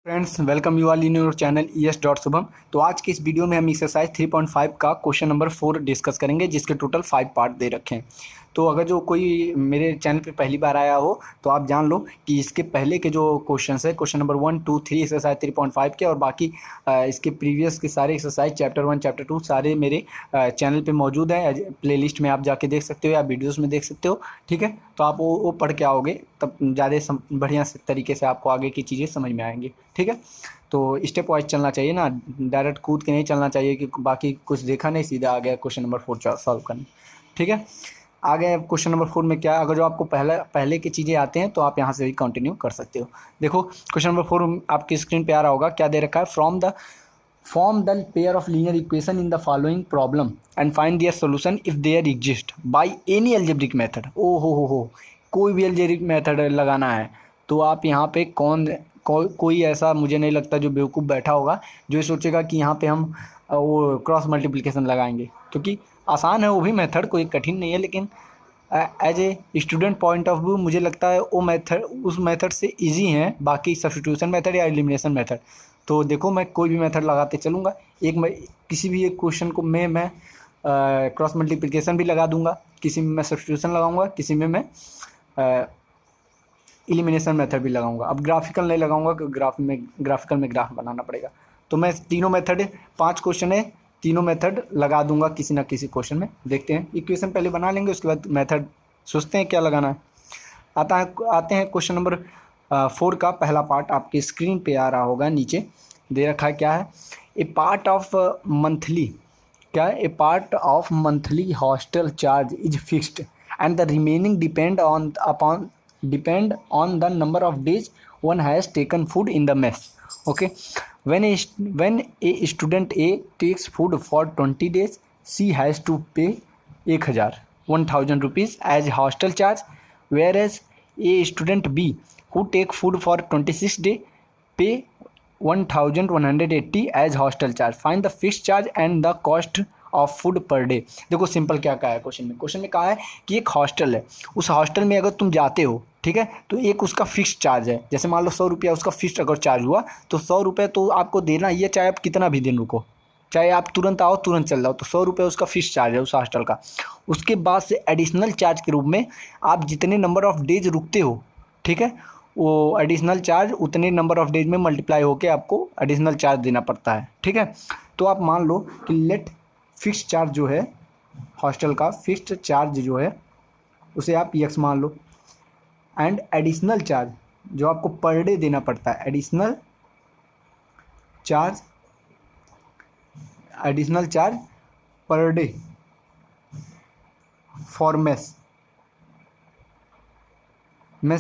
Friends welcome you all in your channel es.शुभम। तो आज की इस वीडियो में हम एक्सरसाइज 3.5 का क्वेश्चन नंबर 4 डिस्कस करेंगे, जिसके टोटल 5 पार्ट दे रखे हैं। तो अगर जो कोई मेरे चैनल पे पहली बार आया हो तो आप जान लो कि इसके पहले के जो क्वेश्चन है, क्वेश्चन नंबर 1, 2, 3 एक्सरसाइज 3.5 के, और बाकी इसके प्रीवियस के सारे एक्सरसाइज चैप्टर 1, चैप्टर 2 सारे मेरे चैनल पे मौजूद हैं। प्लेलिस्ट में आप जाके देख सकते हो या वीडियोज़ में देख सकते हो। ठीक है, तो आप वो पढ़ के आओगे तब ज़्यादा बढ़िया तरीके से आपको आगे की चीज़ें समझ में आएंगी। ठीक है, तो स्टेप वाइज चलना चाहिए ना, डायरेक्ट कूद के नहीं चलना चाहिए कि बाकी कुछ देखा नहीं सीधा आ गया क्वेश्चन नंबर 4 सॉल्व करने। ठीक है, आ गए क्वेश्चन नंबर 4 में क्या है। अगर जो आपको पहले की चीज़ें आते हैं तो आप यहाँ से भी कंटिन्यू कर सकते हो। देखो क्वेश्चन नंबर 4 आपकी स्क्रीन पे आ रहा होगा, क्या दे रखा है। Form the pair of linear equation in the following problem and find their solution if there exist by any algebraic method. ओ हो, कोई भी अलजेब्रिक मेथड लगाना है तो आप यहाँ पे कोई ऐसा मुझे नहीं लगता जो बेवकूफ़ बैठा होगा जो सोचेगा कि यहाँ पे हम वो क्रॉस मल्टीप्लिकेशन लगाएंगे, क्योंकि आसान है वो भी मेथड, कोई कठिन नहीं है। लेकिन as a student point of view मुझे लगता है वो मेथड उस मेथड से इजी हैं बाकी सब्स्टिट्यूशन मेथड या एलिमिनेशन मेथड। तो देखो मैं कोई भी मेथड लगाते चलूँगा। किसी भी एक क्वेश्चन को मैं क्रॉस मल्टीप्लिकेशन भी लगा दूंगा, किसी में मैं सब्स्टिट्यूशन लगाऊंगा, किसी में मैं एलिमिनेशन मेथड भी लगाऊंगा। अब ग्राफिकल नहीं लगाऊंगा क्योंकि ग्राफिकल में ग्राफ बनाना पड़ेगा। तो मैं तीनों मेथड 5 क्वेश्चन है, तीनों मेथड लगा दूंगा किसी ना किसी क्वेश्चन में। देखते हैं, इक्वेशन पहले बना लेंगे, उसके बाद मेथड सोचते हैं क्या लगाना है। आते हैं क्वेश्चन नंबर 4 का पहला पार्ट आपकी स्क्रीन पे आ रहा होगा, नीचे दे रखा है क्या है। ए पार्ट ऑफ मंथली, क्या है, a part of monthly hostel charge is fixed and the remaining depend on the number of days one has taken food in the mess. Okay, when a student A takes food for 20 days, she has to pay 1000 rupees as hostel charge, whereas a student B who take food for 26 days pay 1180 as hostel charge. Find the fixed charge and the cost of food per day. देखो simple क्या कहा है question में कहा है कि एक hostel है, उस हॉस्टल में अगर तुम जाते हो, ठीक है, तो एक उसका फिक्स चार्ज है। जैसे मान लो 100 रुपया उसका फिक्स अगर चार्ज हुआ तो 100 रुपये तो आपको देना ही है, चाहे आप कितना भी दिन रुको, चाहे आप तुरंत आओ तुरंत चल जाओ, तो 100 रुपये उसका फिक्स चार्ज है उस हॉस्टल का। उसके बाद से एडिशनल चार्ज के रूप में आप जितने नंबर ऑफ डेज रुकते हो, ठीक है, वो एडिशनल चार्ज उतने नंबर ऑफ डेज में मल्टीप्लाई होकर आपको एडिशनल चार्ज देना पड़ता है। ठीक है, तो आप मान लो कि लेट फिक्स चार्ज जो है हॉस्टल का, फिक्स्ड चार्ज जो है उसे आप x मान लो, एंड एडिशनल चार्ज जो आपको पर डे देना पड़ता है, additional charge per day for mess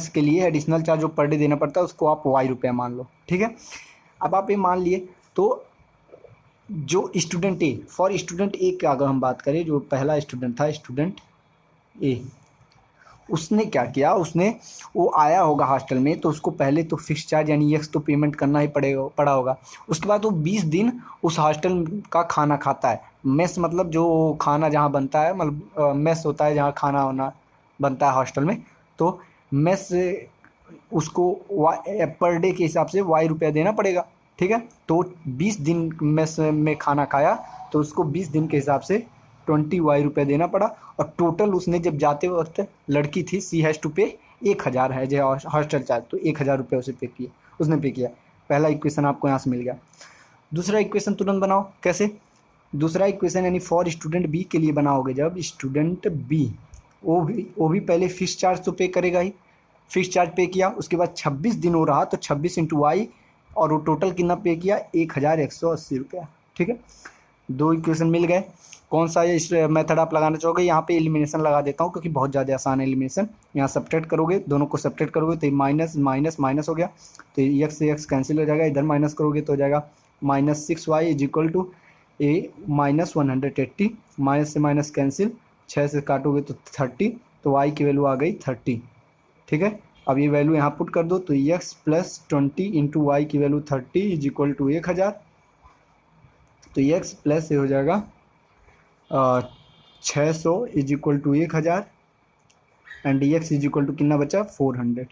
के लिए एडिशनल चार्ज जो पर डे देना पड़ता है उसको आप ₹y मान लो। ठीक है, अब आप ये मान लिए तो जो स्टूडेंट ए, फॉर स्टूडेंट ए की अगर हम बात करें, जो पहला स्टूडेंट था स्टूडेंट ए, उसने क्या किया, वो आया होगा हॉस्टल में तो उसको पहले तो फिक्स चार्ज यानी x तो पेमेंट करना ही पड़ा होगा। उसके बाद वो 20 दिन उस हॉस्टल का खाना खाता है। मेस मतलब जो खाना जहाँ बनता है, मतलब मेस होता है जहाँ खाना वाना बनता है हॉस्टल में, तो मेस उसको पर डे के हिसाब से ₹y देना पड़ेगा। ठीक है, तो 20 दिन मेस में खाना खाया तो उसको 20 दिन के हिसाब से ₹20 देना पड़ा। और टोटल उसने जब जाते वक्त लड़की थी, सी हैज़ टू पे 1000 है जो हॉस्टल चार्ज, तो ₹1000 उसने पे किया। पहला इक्वेशन आपको यहाँ से मिल गया। दूसरा इक्वेशन तुरंत बनाओ। कैसे? दूसरा इक्वेशन यानी फॉर स्टूडेंट बी के लिए बनाओगे, जब स्टूडेंट बी वो भी पहले फिक्स चार्ज तो पे करेगा ही, फिक्स चार्ज पे किया, उसके बाद 26 दिन हो रहा तो 26 × y, और वो टोटल कितना पे किया, ₹1180। ठीक है, 2 इक्वेशन मिल गए। कौन सा इस मेथड आप लगाना चाहोगे? यहाँ पे एलिमिनेशन लगा देता हूँ क्योंकि बहुत ज़्यादा आसान है एलिमिनेशन। यहाँ सब्ट्रैक्ट करोगे, दोनों को सब्ट्रैक्ट करोगे तो माइनस माइनस माइनस हो गया, तो x से x कैंसिल हो जाएगा, इधर माइनस करोगे तो हो जाएगा -6y = a -180, माइनस से माइनस कैंसिल, 6 से काटोगे तो 30, तो y की वैल्यू आ गई 30। ठीक है, अब ये वैल्यू यहाँ पुट कर दो तो x + 20 × y की वैल्यू 30 = 1000, तो x प्लस ये हो जाएगा 600 = 1000 एंड dx कितना बचा 400।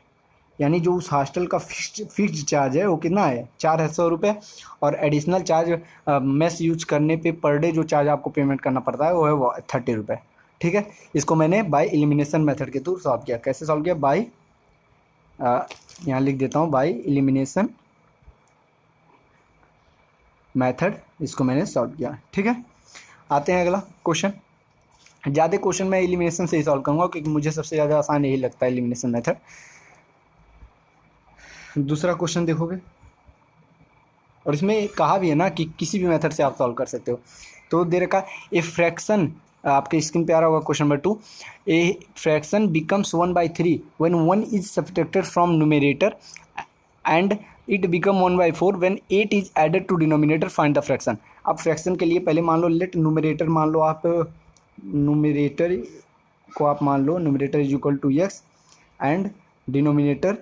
यानी जो उस हॉस्टल का फिक्स्ड चार्ज है वो कितना है 400 रुपये, और एडिशनल चार्ज मेस यूज करने पे पर डे जो चार्ज आपको पेमेंट करना पड़ता है वो है 30 रुपये। ठीक है, इसको मैंने बाय एलिमिनेशन मेथड के थ्रू सॉल्व किया। कैसे सॉल्व किया? बाय यहाँ लिख देता हूँ, बाय एलिमिनेशन मेथड इसको मैंने सॉल्व किया। ठीक है, आते हैं अगला क्वेश्चन। ज़्यादा क्वेश्चन मैं एलिमिनेशन से ही सॉल्व करूँगा क्योंकि मुझे सबसे ज़्यादा आसान यही लगता है एलिमिनेशन मेथड। दूसरा क्वेश्चन देखोगे, और इसमें कहा भी है ना कि किसी भी मेथड से आप सॉल्व कर सकते हो। तो दे रखा ए फ्रैक्शन, आपके स्क्रीन पे आ रहा होगा question number 2, a fraction becomes 1/3 when 1 is subtracted from numerator and it become 1/4 when 8 is added to denominator, find the fraction. अब फ्रैक्शन के लिए पहले मान लो लेट न्यूमरेटर, मान लो आप न्यूमरेटर को आप मान लो numerator is equal to X and denominator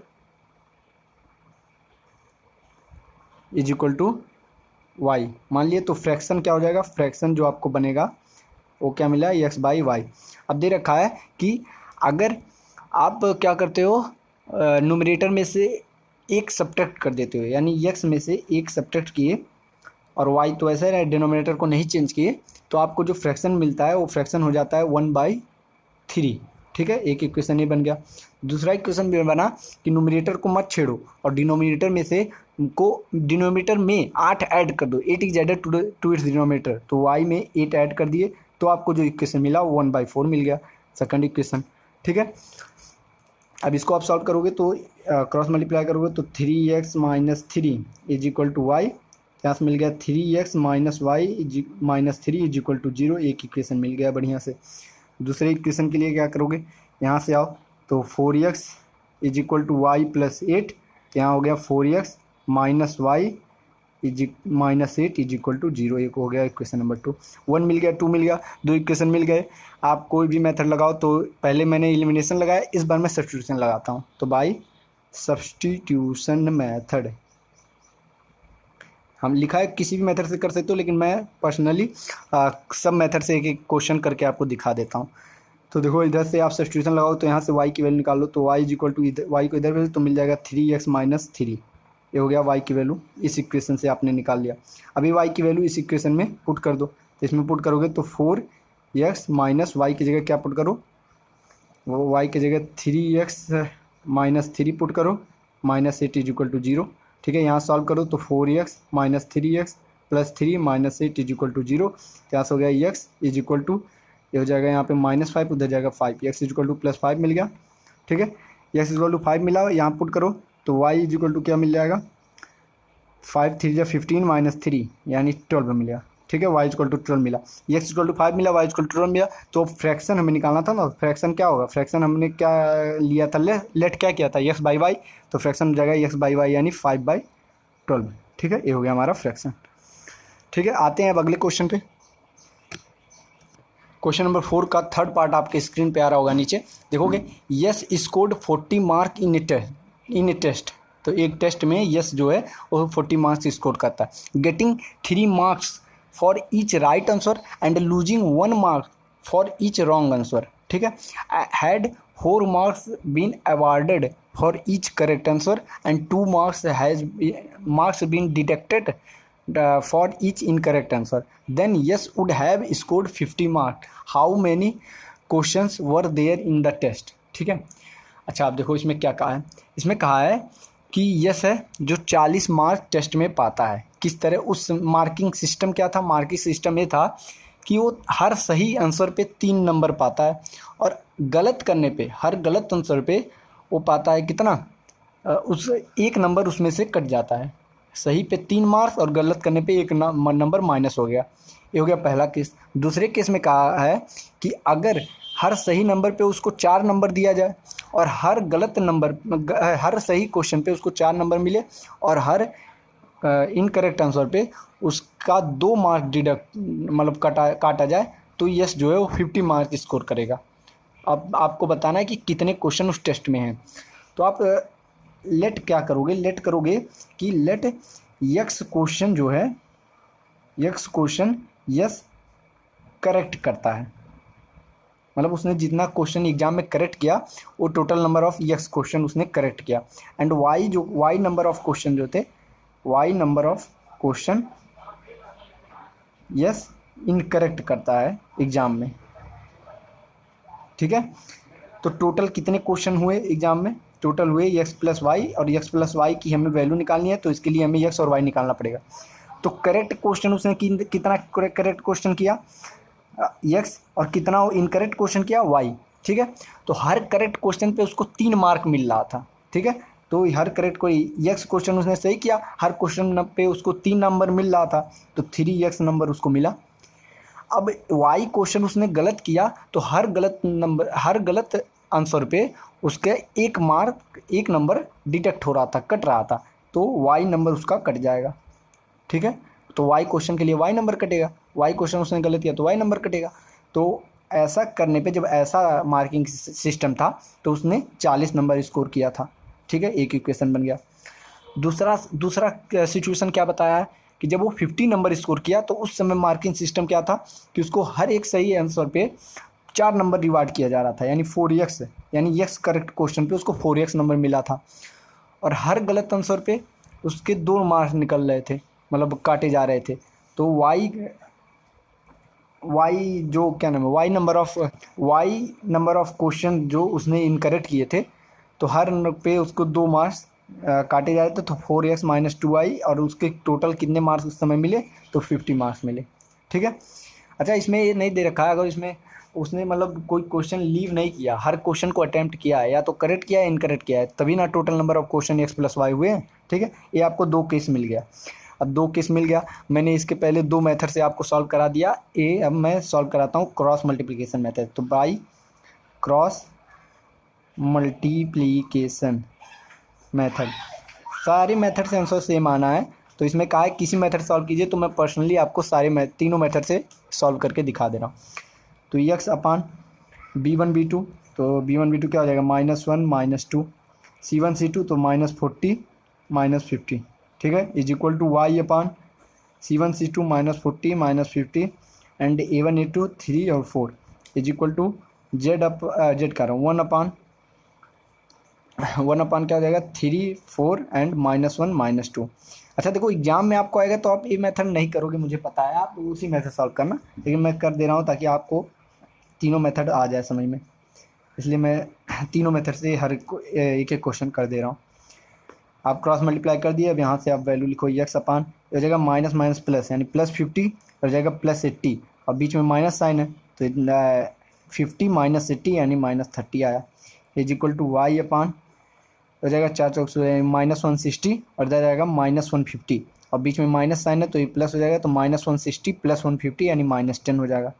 is equal to Y मान लिए। तो फ्रैक्शन क्या हो जाएगा? फ्रैक्शन जो आपको बनेगा वो क्या मिला? X by y. अब दे रखा है कि अगर आप क्या करते हो, न्यूमरेटर में से एक सब्ट्रैक्ट कर देते हो, यानी एक्स में से एक सब्ट्रैक्ट किए और वाई तो ऐसा है डिनोमिनेटर को नहीं चेंज किए, तो आपको जो फ्रैक्शन मिलता है वो फ्रैक्शन हो जाता है 1/3। ठीक है, एक इक्वेशन ये बन गया। दूसरा इक्वेशन भी बना कि न्यूमरेटर को मत छेड़ो और डिनोमिनेटर में से को डिनोमिनेटर में 8 ऐड कर दो, 8 is added to its denominator, तो वाई में 8 ऐड कर दिए तो आपको जो इक्वेशन मिला वो 1/4 मिल गया, सेकंड इक्वेशन। ठीक है, अब इसको आप सॉल्व करोगे तो क्रॉस मल्टीप्लाई करोगे तो 3x - 3 is equal to Y, यहाँ से मिल गया 3x - y - 3 is equal to 0, एक इक्वेशन मिल गया बढ़िया से। दूसरे इक्वेशन के लिए क्या करोगे, यहाँ से आओ तो 4x is equal to y plus 8, तो यहाँ हो गया 4x - y -8 is equal to 0, एक हो गया इक्वेशन नंबर 2। 1 मिल गया, 2 मिल गया, दो इक्वेशन मिल गए। आप कोई भी मेथड लगाओ, तो पहले मैंने एलिमिनेशन लगाया, इस बार मैं सब्स्टिट्यूशन लगाता हूँ, तो बाय सब्स्टिट्यूशन मेथड हम लिखा है, किसी भी मेथड से कर सकते हो, लेकिन मैं पर्सनली सब मेथड से एक एक क्वेश्चन करके आपको दिखा देता हूँ। तो देखो इधर से आप सब्स्टिट्यूशन लगाओ तो यहाँ से y की वैल्यू निकालो, तो y is equal to y को इधर भेजो तो मिल जाएगा 3x - 3, ये हो गया y की वैल्यू, इस इक्वेशन से आपने निकाल लिया। अभी y की वैल्यू इस इक्वेशन में पुट कर दो, तो इसमें पुट करोगे तो 4x - y की जगह क्या पुट करो, वो y की जगह 3x - 3 पुट करो, -8 इज इक्वल टू 0। ठीक है, यहाँ सॉल्व करो तो 4x - 3x + 3 - 8 is equal to 0, यहाँ से हो गया x इज इक्वल टू, ये हो जाएगा यहाँ पे -5, उधर जाएगा 5, x इज इक्वल टू +5 मिल गया। ठीक है, x इज इक्वल टू 5 मिला, यहाँ पुट करो तो y इज इक्वल टू क्या मिल जाएगा, 5 3 जा 15 - 3 यानी 12 मिलेगा। ठीक है, y इक्वल टू 12 मिला, x इक्वल टू 5 मिला, y इक्वल टू 12 मिला। तो फ्रैक्शन हमें निकालना था ना, फ्रैक्शन क्या होगा, फ्रैक्शन हमने क्या लिया था, लेट क्या किया था, x बाई वाई, तो फ्रैक्शन हो जाएगा x बाई वाई यानी 5/12। ठीक है, ये हो गया हमारा फ्रैक्शन। ठीक है, आते हैं अब अगले क्वेश्चन पे। क्वेश्चन नंबर 4 का थर्ड पार्ट आपके स्क्रीन पे आ रहा होगा नीचे, देखोगे Yash scored 40 mark in a test, तो एक टेस्ट में यस जो है वो 40 मार्क्स स्कोर करता है, getting 3 marks for each right answer and losing 1 mark for each wrong answer. ठीक है, had 4 marks been awarded for each correct answer and 2 marks been deducted for each incorrect answer, then yes would have scored 50 marks. How many questions were there in the test? ठीक है, अच्छा आप देखो इसमें क्या कहा है, इसमें कहा है कि यस है जो 40 मार्क टेस्ट में पाता है, किस तरह, उस मार्किंग सिस्टम क्या था, मार्किंग सिस्टम ये था कि वो हर सही आंसर पे 3 नंबर पाता है और गलत करने पे, हर गलत आंसर पे वो पाता है कितना, उस 1 नंबर उसमें से कट जाता है, सही पे 3 मार्क्स और गलत करने पे 1 नंबर माइनस हो गया। ये हो गया पहला केस। दूसरे केस में कहा है कि अगर हर सही नंबर पे उसको 4 नंबर दिया जाए और हर गलत नंबर, हर सही क्वेश्चन पे उसको 4 नंबर मिले और हर इनकरेक्ट आंसर पे उसका 2 मार्क डिडक्ट मतलब काटा जाए, तो यस जो है वो 50 मार्क स्कोर करेगा। अब आपको बताना है कि कितने क्वेश्चन उस टेस्ट में हैं। तो आप लेट क्या करोगे, लेट करोगे कि लेट यक्स क्वेश्चन जो है, यक्स क्वेश्चन यस करेक्ट करता है, मतलब उसने जितना क्वेश्चन एग्जाम में करेक्ट किया वो total number of x question उसने करेक्ट किया। एंड वाई जो वाई नंबर ऑफ क्वेश्चन जो थे, y number of question Yash incorrect करता है एग्जाम में। ठीक है, तो टोटल कितने क्वेश्चन हुए एग्जाम में? टोटल हुए एक्स प्लस वाई, और एक्स प्लस वाई की हमें वैल्यू निकालनी है, तो इसके लिए हमें एक्स और वाई निकालना पड़ेगा। तो करेक्ट क्वेश्चन उसने कितना करेक्ट क्वेश्चन किया एक्स, और कितना इनकरेक्ट क्वेश्चन किया वाई। ठीक है, तो हर करेक्ट क्वेश्चन पे उसको 3 मार्क मिल रहा था। ठीक है, तो हर करेक्ट कोई एक्स क्वेश्चन उसने सही किया, हर क्वेश्चन पे उसको 3 नंबर मिल रहा था, तो 3x नंबर उसको मिला। अब वाई क्वेश्चन उसने गलत किया, तो हर गलत आंसर पे उसके 1 नंबर डिडक्ट हो रहा था, कट रहा था, तो वाई नंबर उसका कट जाएगा। ठीक है, तो वाई क्वेश्चन के लिए वाई नंबर कटेगा, वाई क्वेश्चन उसने गलत किया तो वाई नंबर कटेगा। तो ऐसा करने पे, जब ऐसा मार्किंग सिस्टम था, तो उसने 40 नंबर स्कोर किया था। ठीक है, एक इक्वेशन बन गया। दूसरा दूसरा सिचुएशन क्या बताया है कि जब वो 50 नंबर स्कोर किया, तो उस समय मार्किंग सिस्टम क्या था कि उसको हर एक सही आंसर पे 4 नंबर रिवार्ड किया जा रहा था, यानी 4x, यानी एक्स करेक्ट क्वेश्चन पे उसको 4x नंबर मिला था, और हर गलत आंसर पे उसके 2 मार्क्स निकल रहे थे, मतलब काटे जा रहे थे। तो वाई जो क्या नाम है, वाई नंबर ऑफ क्वेश्चन जो उसने इनकरेक्ट किए थे, तो हर पे उसको 2 मार्क्स काटे जा रहे थे, तो 4x माइनस 2y, और उसके टोटल कितने मार्क्स उस समय मिले? तो 50 मार्क्स मिले। ठीक है, अच्छा इसमें ये नहीं दे रखा है, अगर इसमें उसने मतलब कोई क्वेश्चन लीव नहीं किया, हर क्वेश्चन को अटैम्प्ट किया है, या तो करेक्ट किया है इनकरेक्ट किया है, तभी ना total number of question x plus y हुए हैं। ठीक है, ये आपको 2 केस मिल गया। अब 2 केस मिल गया, मैंने इसके पहले 2 मेथड से आपको सॉल्व करा दिया। अब मैं सॉल्व कराता हूँ क्रॉस मल्टीप्लिकेशन मेथड। तो बाई क्रॉस मल्टीप्लिकेशन मेथड, सारे मेथड से आंसर सेम आना है। तो इसमें कहा है किसी मेथड सॉल्व कीजिए, तो मैं पर्सनली आपको सारे तीनों मेथड से सॉल्व करके दिखा दे रहा हूँ। तो एक्स अपान b1 b2, तो b1 b2 क्या हो जाएगा? -1 -2, c1 c2 तो -40 -50। ठीक है, is equal to y upon c1 c2 -40 -50 and a1 a2 3 और 4 इज इक्वल टू जेड कर रहा हूँ 1 अपान क्या हो जाएगा? 3 4 एंड -1 -2। अच्छा देखो, एग्जाम में आपको आएगा तो आप ये मेथड नहीं करोगे, मुझे पता है, आप उसी मेथड सॉल्व करना, लेकिन मैं कर दे रहा हूँ ताकि आपको तीनों मेथड आ जाए समझ में, इसलिए मैं तीनों मेथड से हर एक एक क्वेश्चन कर दे रहा हूँ। आप क्रॉस मल्टीप्लाई कर दिए, अब यहाँ से आप वैल्यू लिखो एक्स अपान, हो जाएगा माइनस माइनस प्लस, यानी +50 हो जाएगा +80, और बीच में माइनस साइन है, तो 50 -80 यानी -30 आया, इज इक्वल टू वाई अपान, हो जाएगा 4 चौक -160, और इधर जाएगा -150, और बीच में माइनस साइन है तो ये प्लस हो जाएगा, तो -160 + 150 यानी -10 हो जाएगा,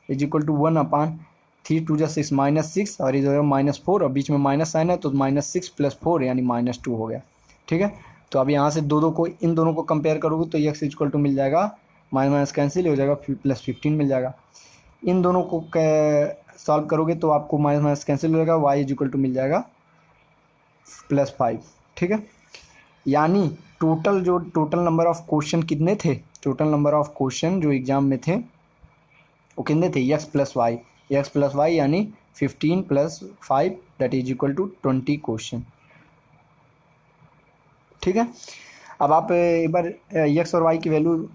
इज इक्वल टू 1 अपान 3 2 जा 6 -6, और इधर -4, और बीच में माइनस साइन है तो -6 + 4 यानी -2 हो गया। ठीक है, तो अब यहाँ से इन दोनों को कंपेयर करोगे तो एक्स इक्वल टू मिल जाएगा, माइनस माइनस कैंसिल हो जाएगा, +15 मिल जाएगा। इन दोनों को सॉल्व करोगे तो आपको माइनस माइनस कैंसिल हो जाएगा, वाई इक्वल टू मिल जाएगा +5। ठीक है, यानी टोटल नंबर ऑफ क्वेश्चन कितने थे? टोटल नंबर ऑफ क्वेश्चन जो एग्जाम में थे वो कितने थे? एक्स प्लस वाई यानी 15 + 5 that is equal to 20 question. ठीक है, अब आप एक बार एक्स और वाई की वैल्यू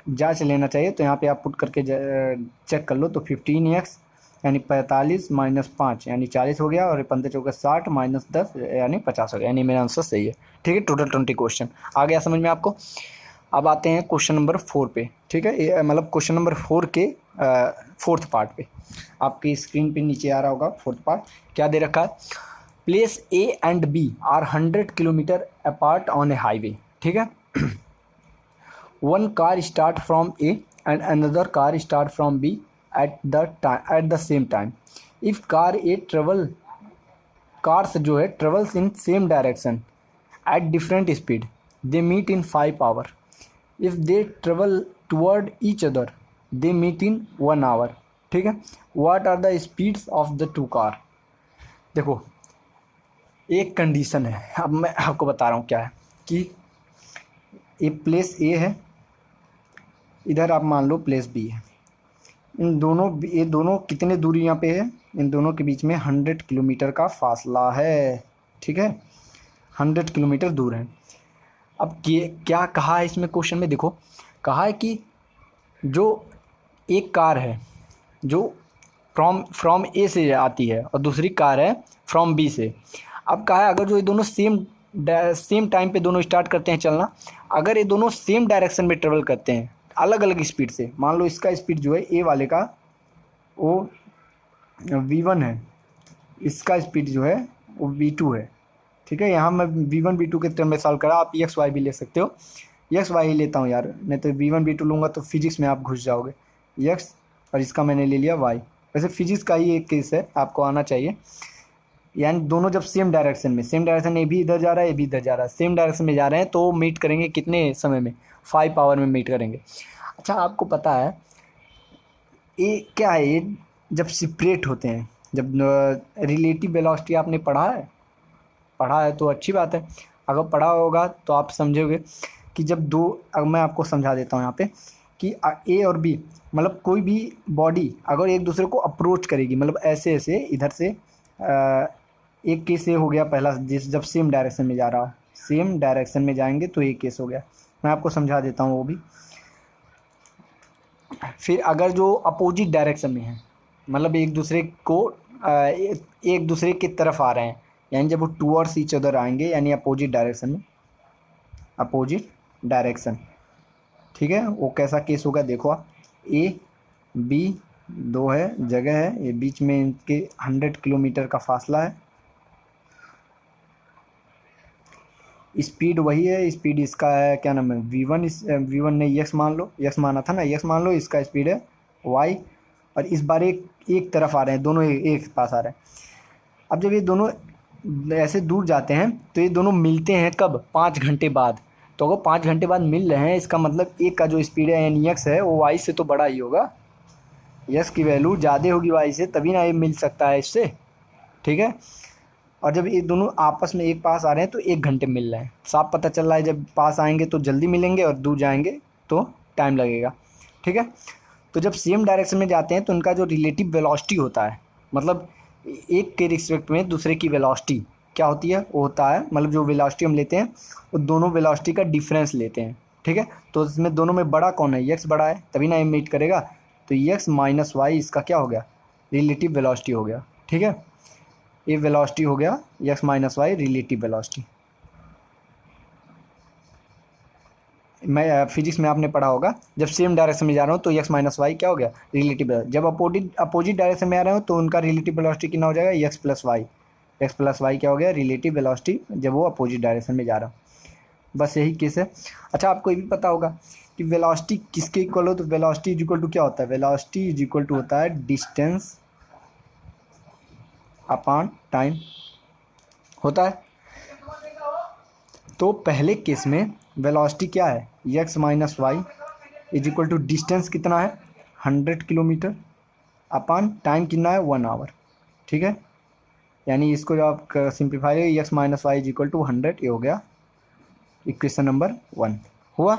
जांच लेना चाहिए, तो यहाँ पे आप पुट करके चेक कर लो। तो 15x यानी 45 -5 यानी 40 हो गया, और 15 चौका 60 -10 यानी 50 हो गया, यानी मेरा आंसर सही है। ठीक है, टोटल 20 क्वेश्चन आ गया समझ में आपको। अब आते हैं क्वेश्चन नंबर 4 पे। ठीक है, मतलब क्वेश्चन नंबर 4 के 4th पार्ट पे, आपकी स्क्रीन पे नीचे आ रहा होगा 4th पार्ट। क्या दे रखा है? Place A and B are 100 kilometre apart on a highway. ठीक है, one car start from A and another car start from B at the same time. If cars जो है travels in same direction at different speed, they meet in 5 hours. If they travel toward each other, they meet in 1 hour. ठीक है, what are the speeds of the two car? देखो, एक condition है, अब मैं आपको बता रहा हूँ क्या है, कि ये प्लेस A है, इधर आप मान लो प्लेस B है। ये दोनों कितने दूरी यहाँ पे है, इन दोनों के बीच में 100 किलोमीटर का फासला है, ठीक है, 100 किलोमीटर दूर है। अब क्या कहा है इसमें क्वेश्चन में, देखो कहा है कि जो एक कार है जो फ्रॉम ए से आती है और दूसरी कार है फ्रॉम बी से। अब कहा है अगर जो ये दोनों सेम टाइम पे दोनों स्टार्ट करते हैं चलना, अगर ये दोनों सेम डायरेक्शन में ट्रेवल करते हैं अलग अलग स्पीड से, मान लो इसका स्पीड जो है ए वाले का वो v1 है, इसका स्पीड जो है वो v2 है, ठीक है। यहाँ मैं v1 v2 के टर्म में सॉल्व करा, आप एक्स वाई भी ले सकते हो, एक्स वाई ही लेता हूँ यार, नहीं तो v1 v2 लूँगा तो फिजिक्स में आप घुस जाओगे। एक्स और इसका मैंने ले लिया वाई, वैसे फिजिक्स का ही एक केस है, आपको आना चाहिए। यानी दोनों जब सेम डायरेक्शन में, सेम डायरेक्शन ये भी इधर जा रहा है ये भी इधर जा रहा है, सेम डायरेक्शन में जा रहे हैं तो मीट करेंगे कितने समय में, 5 आवर में मीट करेंगे। अच्छा आपको पता है ये क्या है, ये जब सेपरेट होते हैं, जब रिलेटिव वेलोसिटी आपने पढ़ा है तो अच्छी बात है, अगर पढ़ा होगा तो आप समझोगे कि जब दो, अब मैं आपको समझा देता हूँ यहाँ पे कि ए और बी, मतलब कोई भी बॉडी अगर एक दूसरे को अप्रोच करेगी, मतलब ऐसे ऐसे इधर से एक केस ये हो गया पहला, जिस जब सेम डायरेक्शन में जा रहा हो, सेम डायरेक्शन में जाएंगे तो एक केस हो गया, मैं आपको समझा देता हूँ वो भी। फिर अगर जो अपोजिट डायरेक्शन में है, मतलब एक दूसरे को एक दूसरे की तरफ आ रहे हैं, यानी जब वो टूवर्ड्स ईच अदर आएंगे, यानी अपोजिट डायरेक्शन में, अपोजिट डायरेक्शन, ठीक है, वो कैसा केस होगा देखो आप, ए बी दो है जगह है, ये बीच में इनके 100 किलोमीटर का फासला है, स्पीड वही है, स्पीड इसका है क्या नाम है v1, v1 ने x मान लो, x माना था ना, x मान लो, इसका स्पीड है y, और इस बार एक तरफ आ रहे हैं दोनों, एक पास आ रहे हैं। अब जब ये दोनों ऐसे दूर जाते हैं तो ये दोनों मिलते हैं कब, 5 घंटे बाद। तो अगर 5 घंटे बाद मिल रहे हैं, इसका मतलब एक का जो स्पीड है यानी x है वो y से तो बड़ा ही होगा, x की वैल्यू ज़्यादा होगी y से, तभी ना ये मिल सकता है इससे, ठीक है। और जब ये दोनों आपस में एक पास आ रहे हैं तो 1 घंटे मिल रहे हैं, साफ पता चल रहा है जब पास आएंगे तो जल्दी मिलेंगे और दूर जाएंगे तो टाइम लगेगा, ठीक है। तो जब सेम डायरेक्शन में जाते हैं तो उनका जो रिलेटिव वेलोसिटी होता है, मतलब एक के रिस्पेक्ट में दूसरे की वेलोसिटी क्या होती है, वो होता है, मतलब जो वेलोसिटी हम लेते हैं वो दोनों वेलोसिटी का डिफरेंस लेते हैं, ठीक है। तो इसमें दोनों में बड़ा कौन है, एक्स बड़ा है, तभी ना ये मीट करेगा, तो एक्स माइनस वाई इसका क्या हो गया, रिलेटिव वेलोसिटी हो गया, ठीक है। ये वेलोसिटी हो गया x minus y relative velocity. मैं फिजिक्स में आपने पढ़ा होगा जब सेम डायरेक्शन में जा रहा हूँ तो एक्स माइनस वाई क्या हो गया, रिलेटिव, जब अपोजिट डायरेक्शन में आ रहा हूँ तो उनका रिलेटिव वेलोसिटी कितना हो जाएगा, एक्स प्लस वाई क्या हो गया, रिलेटिव वेलोसिटी, जब वो अपोजिट डायरेक्शन में जा रहा हूँ, बस यही केस है। अच्छा आपको ये भी पता होगा कि वेलोसिटी किसके इक्वल हो, तो वेलोसिटी इज इक्वल टू क्या होता है, वेलोसिटी इज इक्वल टू होता है डिस्टेंस अपॉन टाइम होता है। तो पहले केस में वेलोसिटी क्या है, x minus y is equal to distance कितना है 100 किलोमीटर अपॉन टाइम कितना है 1 आवर, ठीक है। यानी इसको जब आप simplify, x minus y is equal to 100, ये हो गया इक्वेशन नंबर 1 हुआ।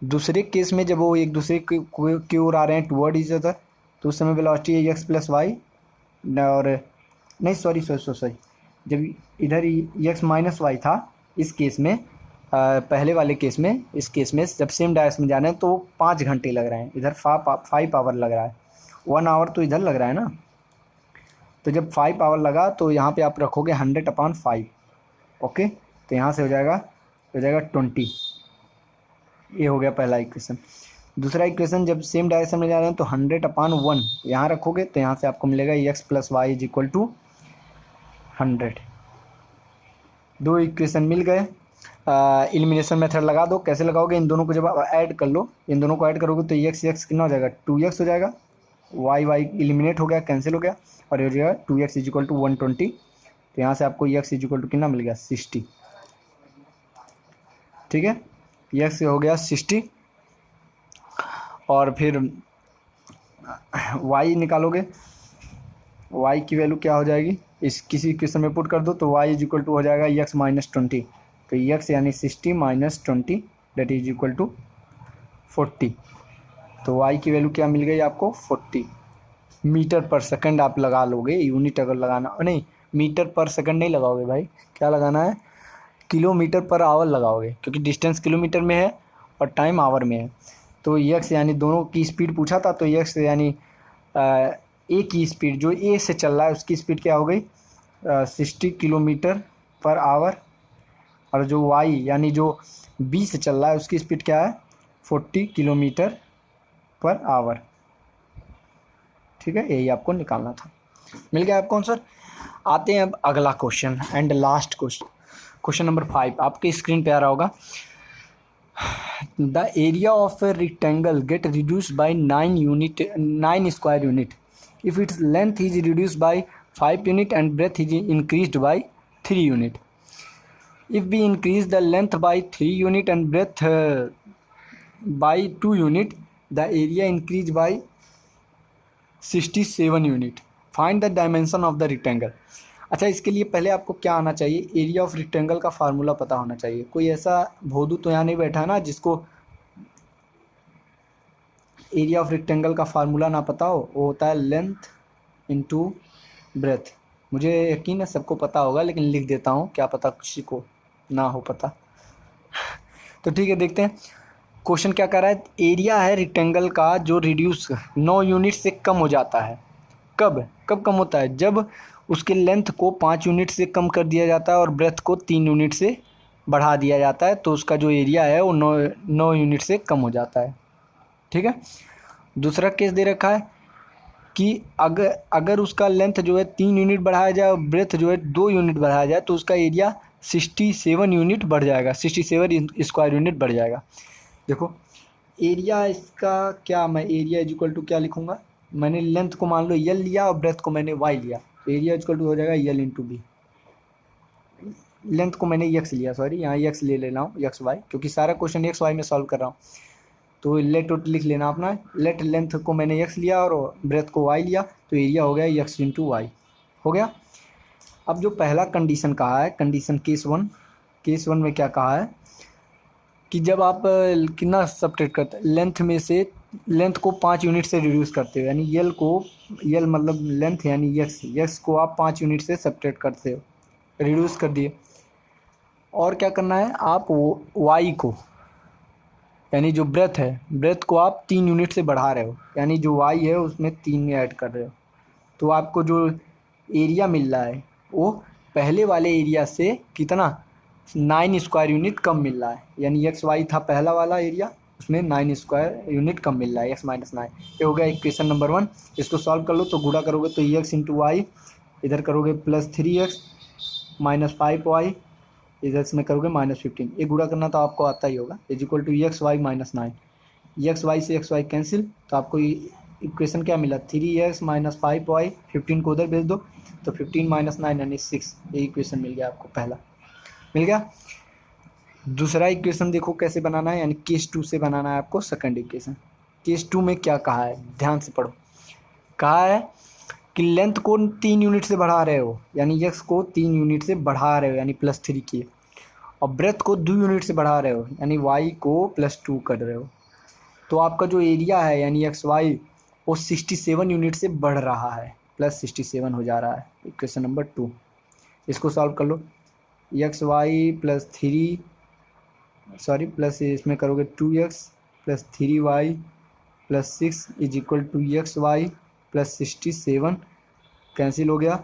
दूसरे केस में जब वो एक दूसरे की ओर आ रहे हैं टुवर्ड इच अदर, तो उस समय वेलोसिटी है एक्स प्लस वाई, और नहीं सॉरी, जब इधर एक्स माइनस वाई था इस केस में, पहले वाले केस में, इस केस में जब सेम डायरेक्शन में जा रहे हैं तो 5 घंटे लग रहे हैं, इधर 5 आवर लग रहा है, 1 आवर तो इधर लग रहा है ना। तो जब 5 आवर लगा तो यहाँ पे आप रखोगे 100/5, ओके, तो यहाँ से हो जाएगा 20, ये हो गया पहला इक्वेशन। दूसरा इक्वेशन जब सेम डायरेक्शन में जा रहे हैं तो 100/1 यहाँ रखोगे तो यहाँ से आपको मिलेगा x plus y is equal to 100। दो इक्वेशन मिल गए। एलिमिनेशन मेथड लगा दो, कैसे लगाओगे, इन दोनों को जब आप ऐड कर लो, इन दोनों को ऐड करोगे तो एक्स कितना हो जाएगा, 2x हो जाएगा, वाई एलिमिनेट हो गया, कैंसिल हो गया, और ये हो जाएगा 2x इज इक्वल टू 120। तो यहाँ से आपको x इज इक्वल टू कितना मिल गया, 60, ठीक है, x हो गया 60। और फिर y निकालोगे, y की वैल्यू क्या हो जाएगी, इस किसी इक्वेशन में पुट कर दो तो y इज इक्वल टू हो जाएगा x माइनस 20, तो x यानी 60 minus 20 that is equal to 40, तो y की वैल्यू क्या मिल गई आपको 40 मीटर पर सेकंड आप लगा लोगे, यूनिट अगर लगाना नहीं, मीटर पर सेकंड नहीं लगाओगे भाई, क्या लगाना है, किलोमीटर पर आवर लगाओगे, क्योंकि डिस्टेंस किलोमीटर में है और टाइम आवर में है। तो यक्स यानी दोनों की स्पीड पूछा था, तो यक्स यानी ए की स्पीड, जो ए से चल रहा है उसकी स्पीड क्या हो गई 60 किलोमीटर पर आवर, और जो वाई यानी जो बी से चल रहा है उसकी स्पीड क्या है 40 किलोमीटर पर आवर। ठीक है, यही आपको निकालना था। मिल गया आपको आंसर। आते हैं अब अगला question and last question, question number 5 आपके स्क्रीन पे आ रहा होगा। The area of a rectangle get reduced by 9 square unit if its length is reduced by 5 unit and breadth is increased by 3 unit. If we increase the length by 3 unit and breadth by 2 unit, the area increase by 67 unit. Find the dimension of the rectangle. अच्छा, इसके लिए पहले आपको क्या आना चाहिए, area of rectangle का formula पता होना चाहिए। कोई ऐसा भोदू तो यहाँ नहीं बैठा है ना जिसको एरिया ऑफ रेक्टेंगल का फार्मूला ना पता हो। वो होता है लेंथ इनटू ब्रेथ। मुझे यकीन है सबको पता होगा, लेकिन लिख देता हूँ, क्या पता किसी को ना हो पता। तो ठीक है, देखते हैं क्वेश्चन क्या कर रहा है। एरिया है रेक्टेंगल का जो रिड्यूस 9 यूनिट से कम हो जाता है। कब कब कम होता है, जब उसके लेंथ को 5 यूनिट से कम कर दिया जाता है और ब्रेथ को 3 यूनिट से बढ़ा दिया जाता है, तो उसका जो एरिया है वो 9 यूनिट से कम हो जाता है। ठीक है, दूसरा केस दे रखा है कि अगर उसका लेंथ जो है 3 यूनिट बढ़ाया जाए और ब्रेथ जो है 2 यूनिट बढ़ाया जाए, तो उसका एरिया 67 यूनिट बढ़ जाएगा, 67 स्क्वायर यूनिट बढ़ जाएगा। देखो एरिया इसका क्या, मैं एरिया इज इक्वल टू क्या लिखूँगा, मैंने लेंथ को मान लो यल लिया और ब्रेथ को मैंने वाई लिया, तो एरिया इज इक्वल टू हो जाएगा यल इंटू बी। लेंथ को मैंने यक्स लिया, सॉरी यहाँ यक्स ले लेना हूँ, यक्स वाई, क्योंकि सारा क्वेश्चन यक्स वाई में सॉल्व कर रहा हूँ। तो लेट लिख लेना अपना, लेट लेंथ को मैंने यक्स लिया और ब्रेथ को वाई लिया, तो एरिया हो गया यक्स इंटू वाई, हो गया। अब जो पहला कंडीशन कहा है, कंडीशन केस वन में क्या कहा है कि जब आप कितना सब्ट्रैक्ट करते हैं, लेंथ में से लेंथ को 5 यूनिट से रिड्यूस करते हो, यानी यल मतलब लेंथ यानी यक्स को आप 5 यूनिट से सब्ट्रैक्ट करते हो, रिड्यूस कर दिए। और क्या करना है, आप वाई को यानी जो ब्रेथ है, ब्रेथ को आप 3 यूनिट से बढ़ा रहे हो, यानी जो वाई है उसमें 3 ऐड कर रहे हो, तो आपको जो एरिया मिल रहा है वो पहले वाले एरिया से कितना 9 स्क्वायर यूनिट कम मिल रहा है। यानी एक्स वाई था पहला वाला एरिया, उसमें 9 स्क्वायर यूनिट कम मिल रहा है, एक्स माइनस 9। ये हो गया इक्वेशन नंबर 1। इसको सॉल्व कर लो, तो गुणा करोगे तो एक्स इंटू वाई, इधर करोगे प्लस 3x माइनस 5y, इधर में करोगे माइनस 15। ये गुणा करना तो आपको आता ही होगा, is equal to x y minus 9। X y से एक्स वाई कैंसिल, तो आपको इक्वेशन क्या मिला 3x माइनस 5y, 15 को उधर भेज दो, तो 15 माइनस 9 यानी 6। ये इक्वेशन मिल गया आपको, पहला मिल गया। दूसरा इक्वेशन देखो कैसे बनाना है, यानी केस 2 से बनाना है आपको सेकंड इक्वेशन। केस 2 में क्या कहा है, ध्यान से पढ़ो। कहा है कि लेंथ को 3 यूनिट से बढ़ा रहे हो, यानी एक्स को 3 यूनिट से बढ़ा रहे हो, यानी +3 की, और ब्रेथ को 2 यूनिट से बढ़ा रहे हो, यानी वाई को +2 कर रहे हो। तो आपका जो एरिया है यानी एक्स वाई वो 67 यूनिट से बढ़ रहा है, +67 हो जा रहा है। इक्वेशन नंबर 2, इसको सॉल्व कर लो। X Y plus 3 sorry plus इसमें करोगे 2x plus 3y plus 6 is equal to x Y plus 67 cancel हो गया।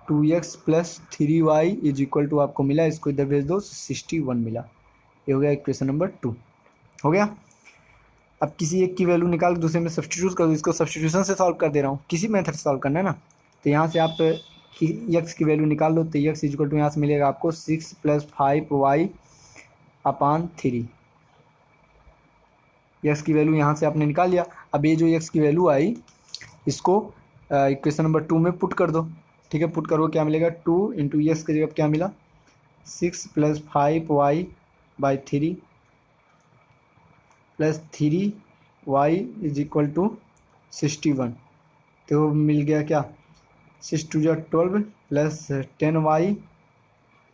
2x plus 3y is equal to आपको मिला, इसको इधर भेज दो 61 मिला। ये हो गया इक्वेशन नंबर 2, हो गया। अब किसी एक की वैल्यू निकाल दूसरे में सब्स्टिट्यूट कर दो, इसको सब्स्टिट्यूशन से सॉल्व कर दे रहा हूँ, किसी मेथड से सॉल्व करना है ना। तो यहाँ से आप एक्स की वैल्यू निकाल लो, तो एक्स इज इक्वल टू यहाँ से मिलेगा आपको 6 प्लस 5y अपान 3। एक्स की वैल्यू यहाँ से आपने निकाल लिया। अब ये जो एक्स की वैल्यू आई इसको इक्वेशन नंबर 2 में पुट कर दो। ठीक है, पुट करो, क्या मिलेगा 2 इंटू एक्स की जगह क्या मिला 6 plus 5y by 3 plus 3y is equal to 61। तो मिल गया क्या 6 2 12 प्लस 10y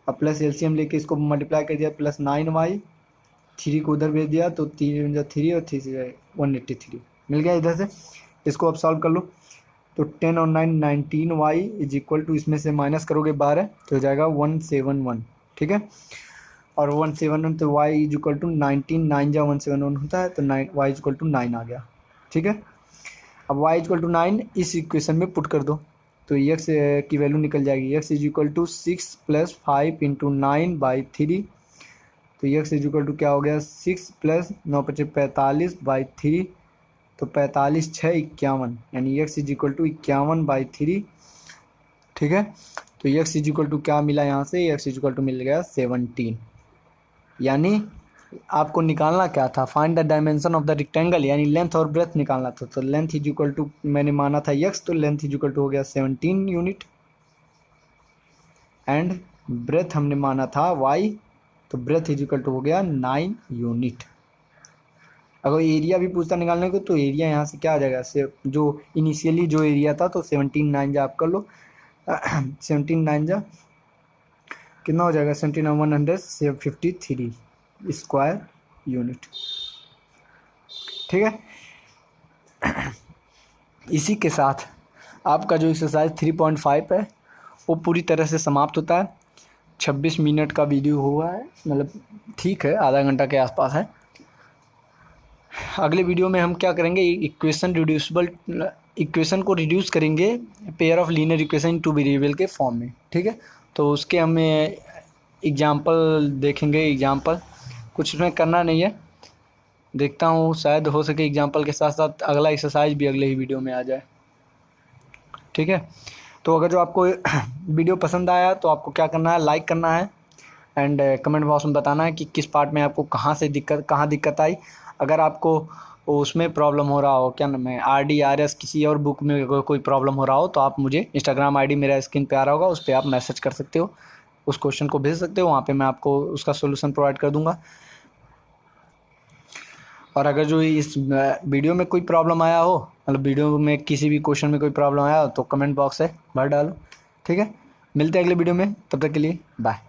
और प्लस एलसीएम लेके इसको मल्टीप्लाई कर दिया प्लस 9y, 3 को उधर भेज दिया तो 3 और 3 से 183। मिल गया इधर से। इसको अब सॉल्व कर लो। तो 10 और 9 19y इज इक्वल टू, इसमें से माइनस करोगे 12 तो हो जाएगा 171, ठीक है। और 171 तो y इज इक्वल टू 19, 9 जा 171 होता है, तो 9 y इज इक्वल टू 9 आ गया, ठीक है। अब y इक्वल टू 9 इस इक्वेशन में पुट कर दो, तो x की वैल्यू निकल जाएगी। x is equal to 6 plus 5 into 9/3, तो x इज इक्वल टू क्या हो गया, 6 प्लस 9 × 5 = 45/3, तो 45 6 51, यानी x इज इक्वल टू 51/3, ठीक है। तो x इज इक्वल टू क्या मिला यहाँ से, x इज इक्वल टू मिल गया 17। यानी आपको निकालना क्या था, find the dimension of the rectangle, यानी लेंथ और ब्रेथ निकालना था। तो लेंथ इज इक्वल टू मैंने माना था x, तो लेंथ इज इक्वल टू हो गया 17 यूनिट, एंड ब्रेथ हमने माना था y, तो ब्रेथ इज इक्वल टू हो गया 9 यूनिट। अगर एरिया भी पूछता निकालने को, तो एरिया यहाँ से क्या आ जाएगा, से जो इनिशियली जो एरिया था, तो 17 9 जा आप कर लो 17 9 जा कितना हो जाएगा, 17 153 स्क्वायर यूनिट, ठीक है। इसी के साथ आपका जो एक्सरसाइज 3.5 है वो पूरी तरह से समाप्त होता है। 26 मिनट का वीडियो हुआ है, मतलब ठीक है, आधा घंटा के आसपास है। अगले वीडियो में हम क्या करेंगे, इक्वेशन को रिड्यूस करेंगे pair of linear equation in two variable के फॉर्म में, ठीक है। तो उसके हमें एग्जाम्पल देखेंगे, एग्जाम्पल कुछ उसमें करना नहीं है, देखता हूँ शायद हो सके एग्जाम्पल के साथ साथ अगला एक्सरसाइज भी अगले ही वीडियो में आ जाए, ठीक है। तो अगर जो आपको वीडियो पसंद आया तो आपको क्या करना है, लाइक करना है, एंड कमेंट बॉक्स में बताना है कि किस पार्ट में आपको कहाँ दिक्कत आई। अगर आपको उसमें प्रॉब्लम हो रहा हो, क्या नाम है, RDRS किसी और बुक में अगर कोई प्रॉब्लम हो रहा हो, तो आप मुझे इंस्टाग्राम ID मेरा स्क्रीन पे आ रहा होगा, उस पर आप मैसेज कर सकते हो, उस क्वेश्चन को भेज सकते हो, वहाँ पे मैं आपको उसका सोल्यूशन प्रोवाइड कर दूंगा। और अगर जो इस वीडियो में कोई प्रॉब्लम आया हो, मतलब वीडियो में किसी भी क्वेश्चन में कोई प्रॉब्लम आया हो, तो कमेंट बॉक्स से भर डालो, ठीक है। मिलते हैं अगले वीडियो में, तब तक के लिए बाय।